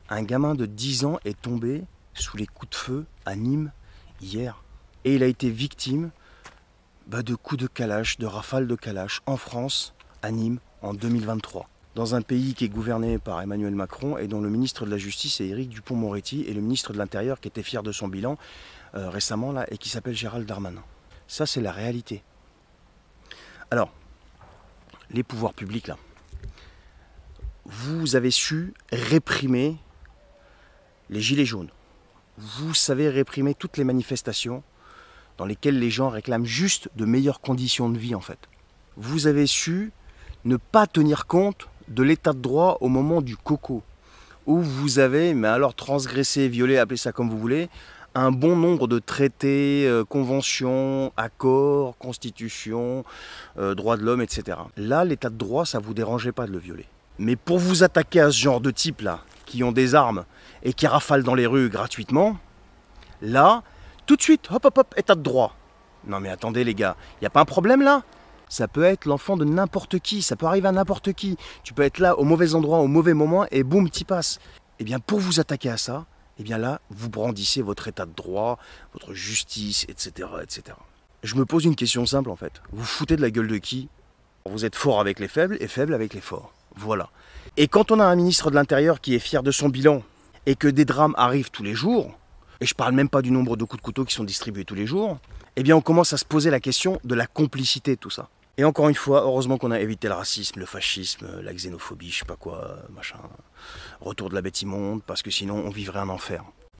Un gamin de 10 ans est tombé sous les coups de feu à Nîmes hier. Et il a été victime de coups de Kalash, de rafales de Kalash en France, à Nîmes, en 2023. Dans un pays qui est gouverné par Emmanuel Macron et dont le ministre de la Justice est Éric Dupond-Moretti et le ministre de l'Intérieur qui était fier de son bilan récemment là, et qui s'appelle Gérald Darmanin. Ça, c'est la réalité. Alors, les pouvoirs publics, là, vous avez su réprimer les gilets jaunes. Vous savez réprimer toutes les manifestations dans lesquelles les gens réclament juste de meilleures conditions de vie, en fait. Vous avez su ne pas tenir compte de l'état de droit au moment du coco, où vous avez, mais alors transgressé, violé, appelez ça comme vous voulez, un bon nombre de traités, conventions, accords, constitutions, droits de l'homme, etc. Là, l'état de droit, ça ne vous dérangeait pas de le violer. Mais pour vous attaquer à ce genre de types-là, qui ont des armes et qui rafalent dans les rues gratuitement, là, tout de suite, hop, hop, hop, état de droit. Non mais attendez les gars, il n'y a pas un problème là? Ça peut être l'enfant de n'importe qui, ça peut arriver à n'importe qui. Tu peux être là au mauvais endroit, au mauvais moment, et boum, t'y passes. Eh bien, pour vous attaquer à ça, eh bien là, vous brandissez votre état de droit, votre justice, etc., etc. Je me pose une question simple en fait. Vous foutez de la gueule de qui? Vous êtes fort avec les faibles et faible avec les forts. Voilà. Et quand on a un ministre de l'Intérieur qui est fier de son bilan et que des drames arrivent tous les jours, et je parle même pas du nombre de coups de couteau qui sont distribués tous les jours, eh bien on commence à se poser la question de la complicité de tout ça. Et encore une fois, heureusement qu'on a évité le racisme, le fascisme, la xénophobie, je sais pas quoi, machin, retour de la bête immonde, parce que sinon on vivrait un enfer.